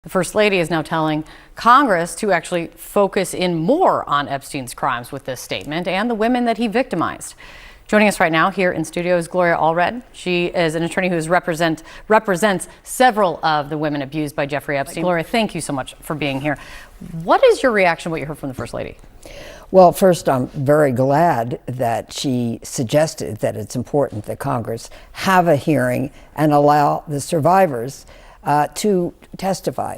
The First Lady is now telling Congress to actually focus in more on Epstein's crimes with this statement and the women that he victimized. Joining us right now here in studio is Gloria Allred. She is an attorney who represents several of the women abused by Jeffrey Epstein. Gloria, thank you so much for being here. What is your reaction to what you heard from the First Lady? Well, first, I'm very glad that she suggested that it's important that Congress have a hearing and allow the survivors to testify.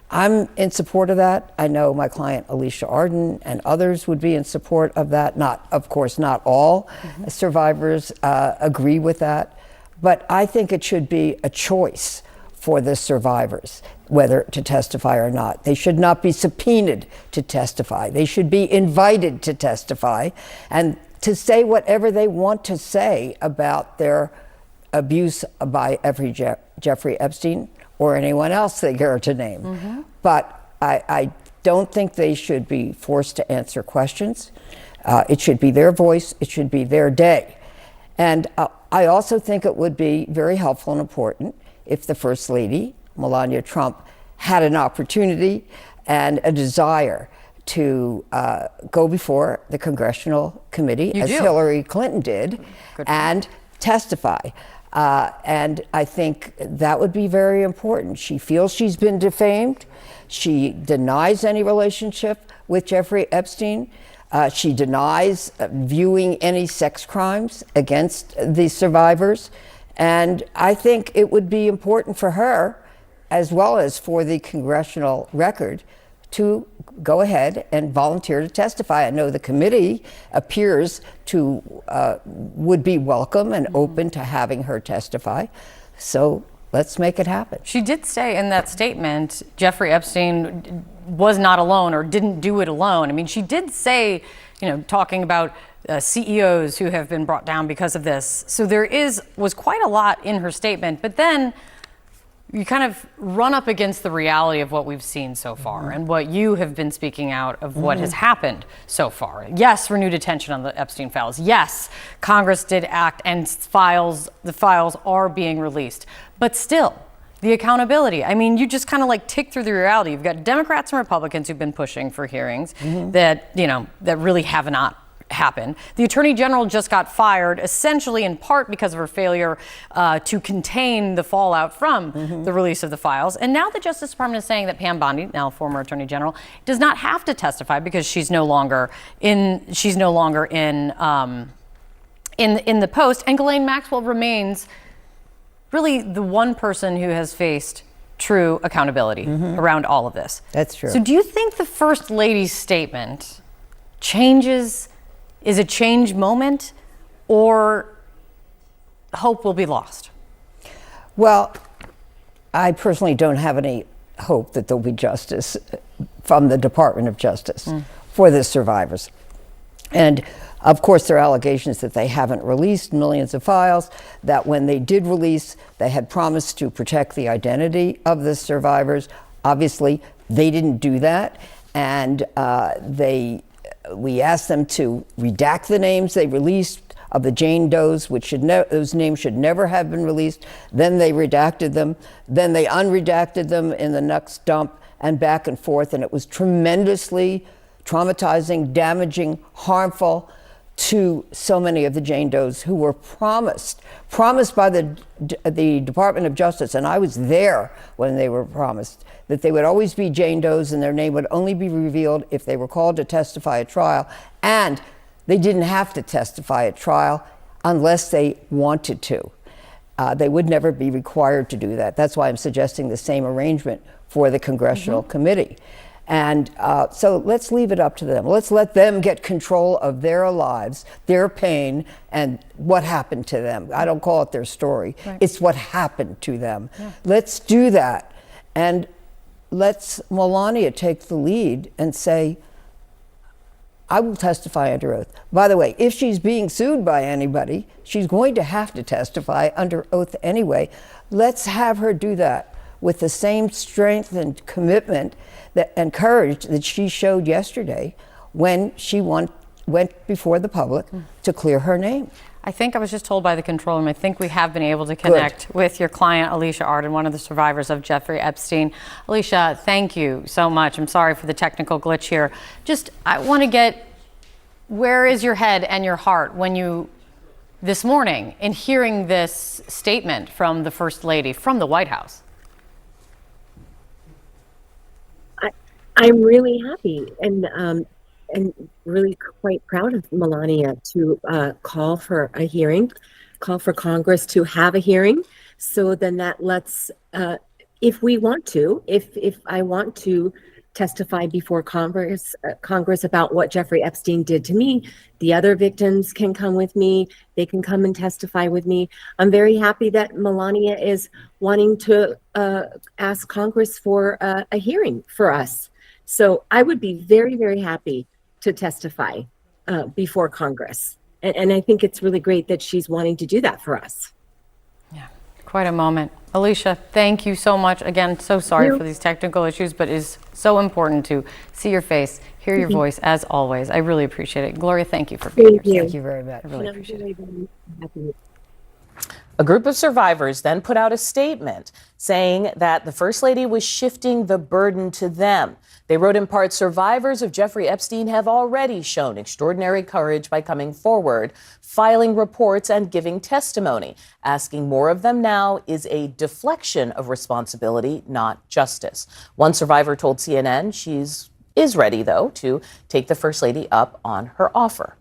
I'm in support of that. I know my client Alicia Arden and others would be in support of that. Of course, not all survivors agree with that, but I think it should be a choice for the survivors whether to testify or not. They should not be subpoenaed to testify. They should be invited to testify and to say whatever they want to say about their abuse by Jeffrey Epstein or anyone else they care to name. But I don't think they should be forced to answer questions. It should be their voice. It should be their day. And I also think it would be very helpful and important if the First Lady, Melania Trump, had an opportunity and a desire to go before the Congressional Committee, as Hillary Clinton did, and testify. And I think that would be very important. She feels she's been defamed. She denies any relationship with Jeffrey Epstein. She denies viewing any sex crimes against the survivors. And I think it would be important for her, as well as for the congressional record, to go ahead and volunteer to testify. I know the committee appears to would be welcome and open to having her testify. So let's make it happen. She did say in that statement, Jeffrey Epstein was not alone or didn't do it alone. I mean, she did say, talking about CEOs who have been brought down because of this. So there was quite a lot in her statement, but then you kind of run up against the reality of what we've seen so far and what you have been speaking out of what has happened so far. Yes, renewed attention on the Epstein files. Yes, Congress did act and the files are being released. But still, the accountability. I mean, you just kind of tick through the reality. You've got Democrats and Republicans who've been pushing for hearings that really have not happened. The Attorney General just got fired, essentially in part because of her failure to contain the fallout from the release of the files. And now the Justice Department is saying that Pam Bondi, now former Attorney General, does not have to testify because she's no longer in the post. And Ghislaine Maxwell remains really the one person who has faced true accountability around all of this. That's true. So do you think the First Lady's statement is a change moment, or hope will be lost? Well, I personally don't have any hope that there'll be justice from the Department of Justice for the survivors. And of course, there are allegations that they haven't released millions of files, that when they did release, they had promised to protect the identity of the survivors. Obviously, they didn't do that, and we asked them to redact the names they released of the Jane Does, those names should never have been released. Then they redacted them. Then they unredacted them in the next dump, and back and forth. And it was tremendously traumatizing, damaging, harmful to so many of the Jane Does who were promised by the Department of Justice, and I was there when they were promised, that they would always be Jane Does and their name would only be revealed if they were called to testify at trial. And they didn't have to testify at trial unless they wanted to. They would never be required to do that. That's why I'm suggesting the same arrangement for the Congressional Committee. And so let's leave it up to them. Let's let them get control of their lives, their pain, and what happened to them. I don't call it their story. Right. It's what happened to them. Yeah. Let's do that. And let's Melania take the lead and say, I will testify under oath. By the way, if she's being sued by anybody, she's going to have to testify under oath anyway. Let's have her do that with the same strength and commitment and courage that she showed yesterday when she went before the public to clear her name. I think I was just told by the control room, I think we have been able to connect with your client, Alicia Arden, one of the survivors of Jeffrey Epstein. Alicia, thank you so much. I'm sorry for the technical glitch here. I want to get, where is your head and your heart when you, this morning, in hearing this statement from the First Lady, from the White House? I'm really happy and really quite proud of Melania to call for a hearing, call for Congress to have a hearing. So then that lets, if we want to, if I want to testify before Congress about what Jeffrey Epstein did to me, the other victims can come with me. They can come and testify with me. I'm very happy that Melania is wanting to ask Congress for a hearing for us. So I would be very, very happy to testify before Congress. And I think it's really great that she's wanting to do that for us. Yeah, quite a moment. Alicia, thank you so much. Again, so sorry for these technical issues, but it's so important to see your face, hear your voice, as always. I really appreciate it. Gloria, thank you for being here. Thank you very much. I really appreciate it. A group of survivors then put out a statement saying that the First Lady was shifting the burden to them. They wrote in part, survivors of Jeffrey Epstein have already shown extraordinary courage by coming forward, filing reports and giving testimony. Asking more of them now is a deflection of responsibility, not justice. One survivor told CNN she is ready, though, to take the First Lady up on her offer.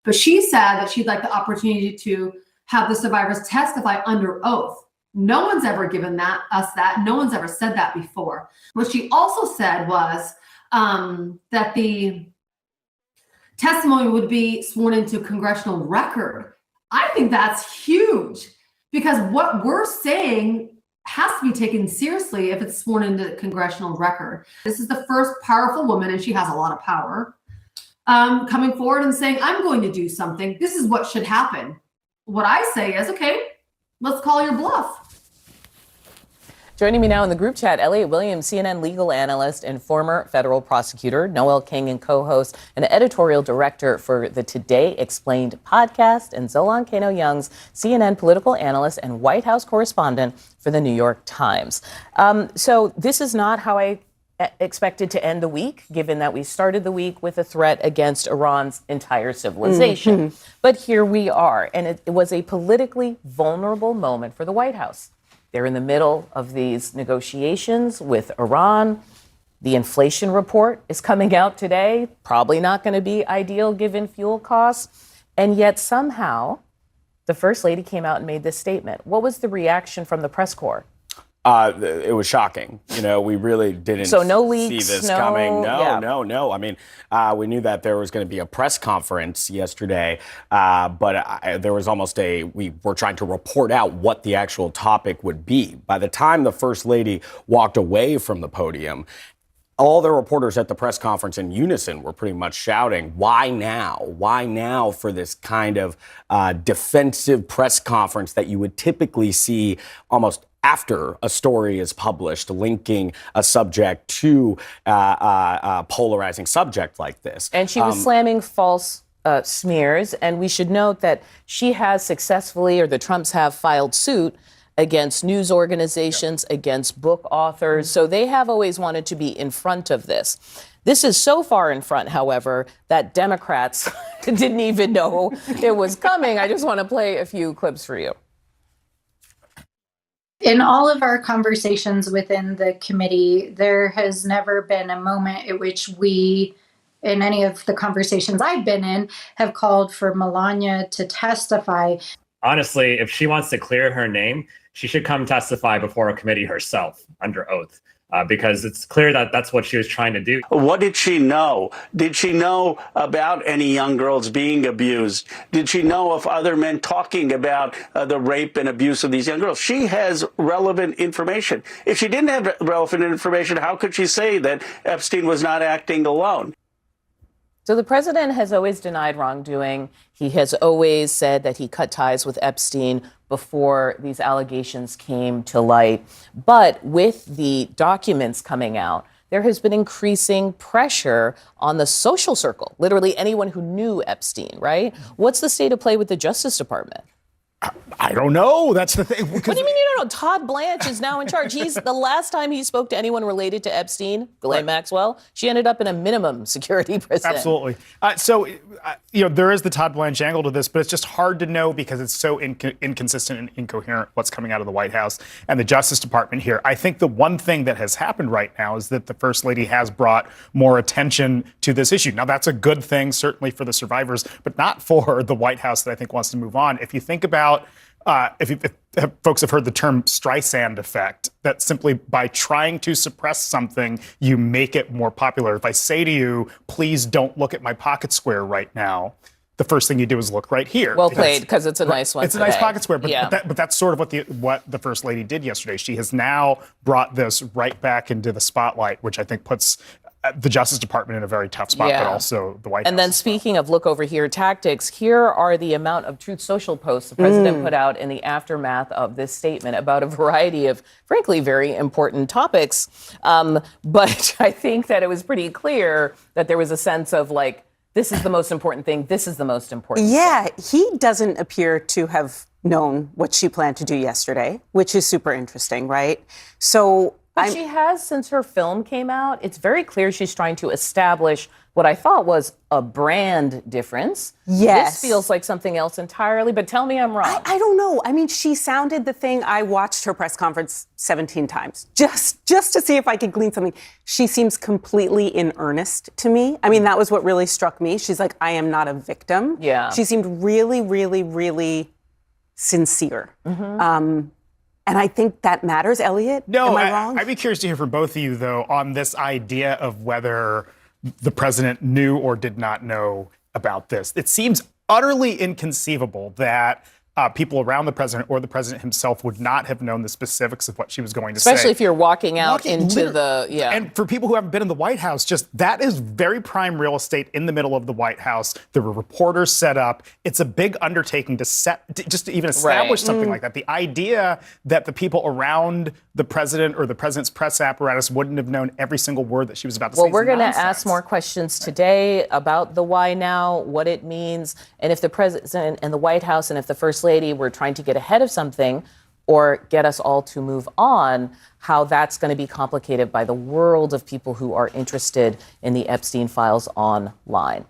But she said that she'd like the opportunity to have the survivors testify under oath. No one's ever given us that. No one's ever said that before. What she also said was that the testimony would be sworn into congressional record. I think that's huge because what we're saying has to be taken seriously if it's sworn into congressional record. This is the first powerful woman, and she has a lot of power, coming forward and saying, I'm going to do something. This is what should happen. What I say is, okay, let's call your bluff. Joining me now in the group chat, Elliot Williams, CNN legal analyst and former federal prosecutor, Noel King and co-host and editorial director for the Today Explained podcast, and Zolan Kano-Young's CNN political analyst and White House correspondent for the New York Times. So this is not how I expected to end the week, given that we started the week with a threat against Iran's entire civilization. But here we are, and it was a politically vulnerable moment for the White House. They're in the middle of these negotiations with Iran. The inflation report is coming out today, probably not going to be ideal given fuel costs. And yet somehow the First Lady came out and made this statement. What was the reaction from the press corps? It was shocking. You know, we really didn't see this coming. No. I mean, we knew that there was going to be a press conference yesterday, but there was almost we were trying to report out what the actual topic would be. By the time the First Lady walked away from the podium, all the reporters at the press conference in unison were pretty much shouting, why now? Why now for this kind of defensive press conference that you would typically see almost after a story is published, linking a subject to a polarizing subject like this. And she was slamming false smears. And we should note that she has successfully, or the Trumps have, filed suit against news organizations, against book authors. So they have always wanted to be in front of this. This is so far in front, however, that Democrats didn't even know it was coming. I just want to play a few clips for you. In all of our conversations within the committee, there has never been a moment at which we, in any of the conversations I've been in, have called for Melania to testify. Honestly, if she wants to clear her name, she should come testify before a committee herself under oath. Because it's clear that that's what she was trying to do. What did she know? Did she know about any young girls being abused? Did she know of other men talking about the rape and abuse of these young girls? She has relevant information. If she didn't have relevant information, how could she say that Epstein was not acting alone? So the president has always denied wrongdoing. He has always said that he cut ties with Epstein before these allegations came to light. But with the documents coming out there has been increasing pressure on the social circle, literally anyone who knew Epstein, right? What's the state of play with the Justice Department? I don't know. That's the thing. What do you mean you don't know? Todd Blanche is now in charge. The last time he spoke to anyone related to Epstein, Ghislaine Maxwell, she ended up in a minimum security prison. Absolutely. There is the Todd Blanche angle to this, but it's just hard to know because it's so inconsistent and incoherent what's coming out of the White House and the Justice Department here. I think the one thing that has happened right now is that the First Lady has brought more attention to this issue. Now, that's a good thing, certainly for the survivors, but not for the White House that I think wants to move on. If you think about if folks have heard the term Streisand effect, that simply by trying to suppress something, you make it more popular. If I say to you, please don't look at my pocket square right now, the first thing you do is look right here. Well played, because it's a nice one. It's a nice pocket square, but that's sort of what the First Lady did yesterday. She has now brought this right back into the spotlight, which I think puts the Justice Department in a very tough spot, but also the White House. And then speaking of look over here tactics, here are the amount of Truth Social posts the president put out in the aftermath of this statement about a variety of, frankly, very important topics. But I think that it was pretty clear that there was a sense of like, this is the most important thing. This is the most important thing. He doesn't appear to have known what she planned to do yesterday, which is super interesting, right? So But she has, since her film came out, it's very clear she's trying to establish what I thought was a brand difference. Yes. This feels like something else entirely, but tell me I'm wrong. I don't know. I mean, she sounded the thing. I watched her press conference 17 times just to see if I could glean something. She seems completely in earnest to me. I mean, that was what really struck me. She's like, I am not a victim. Yeah. She seemed really, really, really sincere. And I think that matters, Elliot. No, am I wrong? I'd be curious to hear from both of you, though, on this idea of whether the president knew or did not know about this. It seems utterly inconceivable that people around the president or the president himself would not have known the specifics of what she was going to say. Especially if you're walking out into the, And for people who haven't been in the White House, just that is very prime real estate in the middle of the White House. There were reporters set up. It's a big undertaking to even establish something like that. The idea that the people around the president or the president's press apparatus wouldn't have known every single word that she was about to say. Well, we're going to ask more questions today about the why now, what it means, and if the president and the White House and if the First Lady were trying to get ahead of something or get us all to move on, how that's going to be complicated by the world of people who are interested in the Epstein files online.